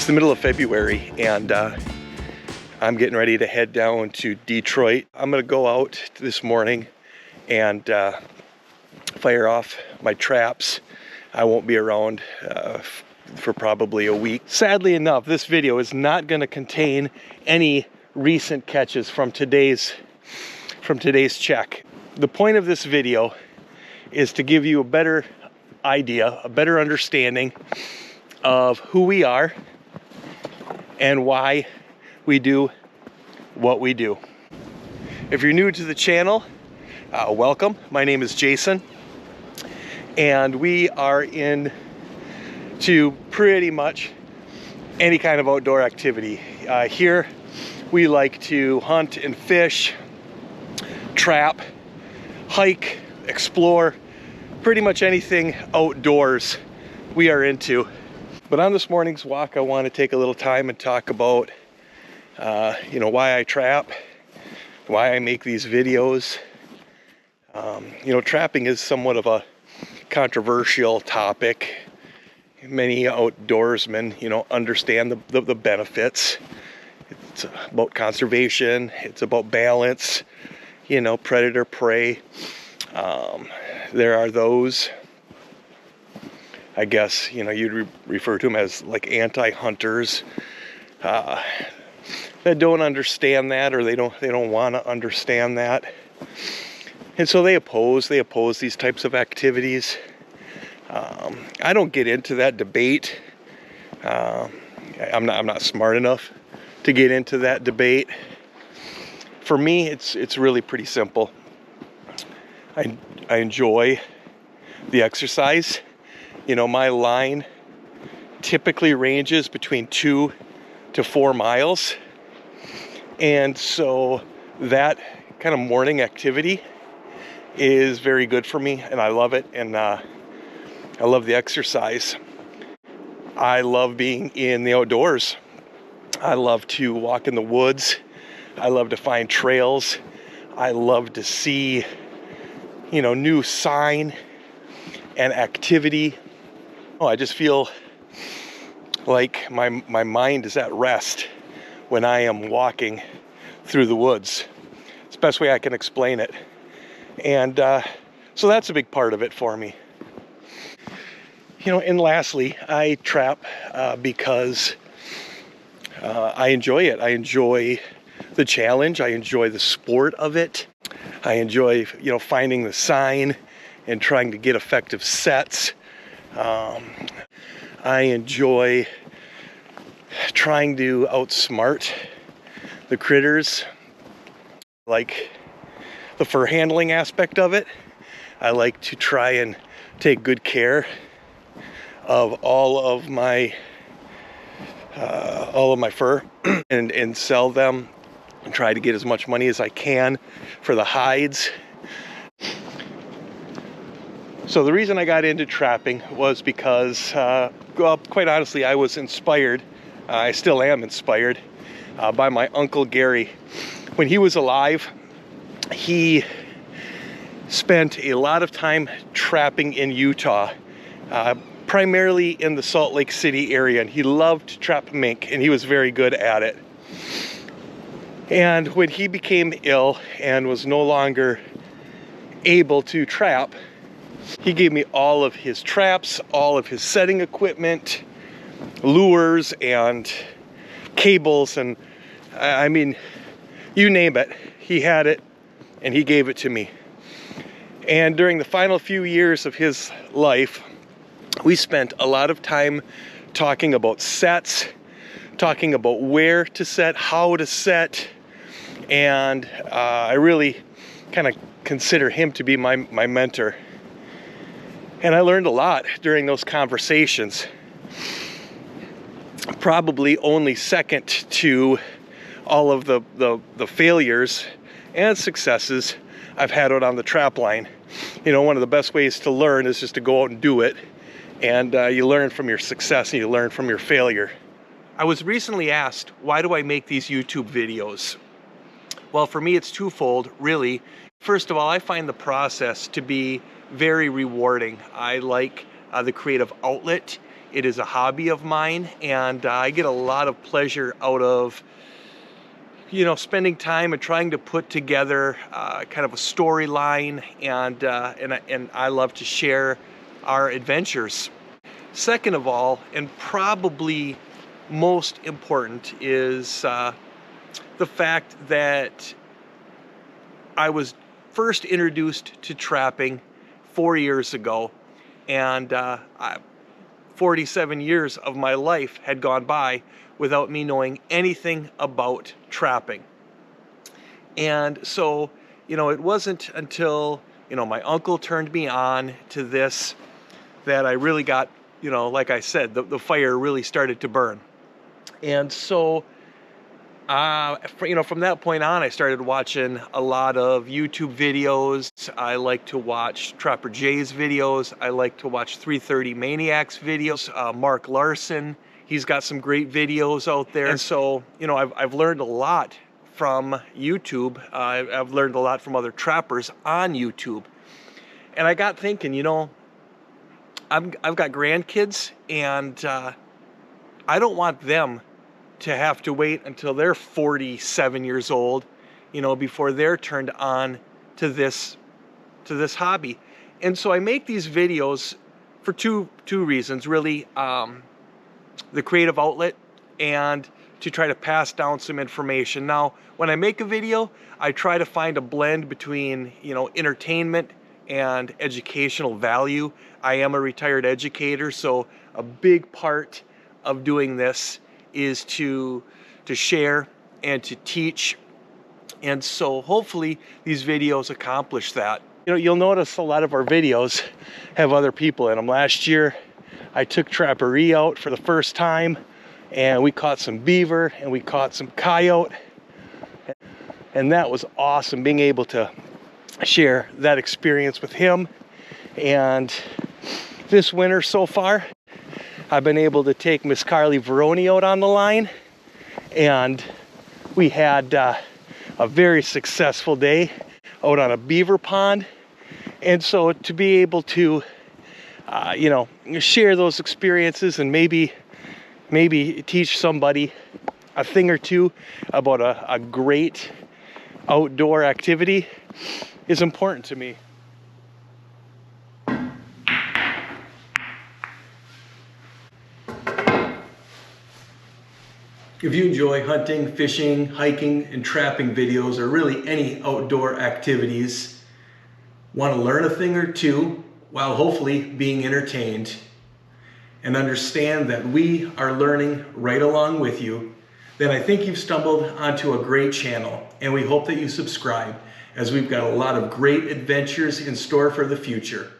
It's the middle of February, and I'm getting ready to head down to Detroit. I'm gonna go out this morning and fire off my traps. I won't be around for probably a week. Sadly enough, this video is not gonna contain any recent catches from today's check. The point of this video is to give you a better idea, a better understanding of who we are and why we do what we do. If you're new to the channel, welcome. My name is Jason, and we are into pretty much any kind of outdoor activity. Here we like to hunt and fish, trap, hike, explore, pretty much anything outdoors we are into. But on this morning's walk, I want to take a little time and talk about, why I trap, why I make these videos. Trapping is somewhat of a controversial topic. Many outdoorsmen, understand the benefits. It's about conservation. It's about balance, predator prey. There are those, I guess, you'd refer to them as like anti-hunters that don't understand that, or they don't want to understand that, and so they oppose these types of activities. I don't get into that debate. I'm not smart enough to get into that debate. For me, it's really pretty simple. I enjoy the exercise. My line typically ranges between 2 to 4 miles. And so that kind of morning activity is very good for me, and I love it. And I love the exercise. I love being in the outdoors. I love to walk in the woods. I love to find trails. I love to see, new sign and activity. I just feel like my mind is at rest when I am walking through the woods. It's the best way I can explain it. And so that's a big part of it for me. And lastly, I trap because I enjoy it. I enjoy the challenge. I enjoy the sport of it. I enjoy, finding the sign and trying to get effective sets. I enjoy trying to outsmart the critters, like the fur handling aspect of it. I like to try and take good care of all of my fur and sell them and try to get as much money as I can for the hides. So the reason I got into trapping was because, quite honestly, I was inspired, I still am inspired, by my Uncle Gary. When he was alive, he spent a lot of time trapping in Utah, primarily in the Salt Lake City area, and he loved to trap mink, and he was very good at it. And when he became ill and was no longer able to trap, he gave me all of his traps, all of his setting equipment, lures and cables, and I mean, you name it, he had it, and he gave it to me. And during the final few years of his life, we spent a lot of time talking about sets, talking about where to set, how to set, and I really kind of consider him to be my mentor. And I learned a lot during those conversations. Probably only second to all of the failures and successes I've had out on the trap line. One of the best ways to learn is just to go out and do it. And you learn from your success and you learn from your failure. I was recently asked, why do I make these YouTube videos? Well, for me, it's twofold, really. First of all, I find the process to be very rewarding. I like the creative outlet It is a hobby of mine, and I get a lot of pleasure out of, you know, spending time and trying to put together kind of a storyline, and I love to share our adventures. Second of all, and probably most important, is the fact that I was first introduced to trapping 4 years ago, and 47 years of my life had gone by without me knowing anything about trapping. And so, you know, it wasn't until, you know, my uncle turned me on to this that I really got, you know, like I said, the fire really started to burn. And so, you know, from that point on, I started watching a lot of YouTube videos. I like to watch Trapper Jay's videos. I like to watch 330 Maniacs videos. Mark Larson, he's got some great videos out there. And so, you know, I've learned a lot from YouTube. I've learned a lot from other trappers on YouTube. And I got thinking, you know, I've got grandkids, and I don't want them to have to wait until they're 47 years old, you know, before they're turned on to this hobby. And so I make these videos for two reasons, really. The creative outlet, and to try to pass down some information. Now, when I make a video, I try to find a blend between, you know, entertainment and educational value. I am a retired educator, so a big part of doing this is to share and to teach. And so hopefully these videos accomplish that. You know, you'll notice a lot of our videos have other people in them. Last year, I took Trapper E out for the first time, and we caught some beaver and we caught some coyote. And that was awesome, being able to share that experience with him. And this winter so far, I've been able to take Miss Carly Veroni out on the line, and we had a very successful day out on a beaver pond. And so to be able to, you know, share those experiences and maybe teach somebody a thing or two about a great outdoor activity is important to me. If you enjoy hunting, fishing, hiking, and trapping videos, or really any outdoor activities, want to learn a thing or two while hopefully being entertained, and understand that we are learning right along with you, then I think you've stumbled onto a great channel, and we hope that you subscribe, as we've got a lot of great adventures in store for the future.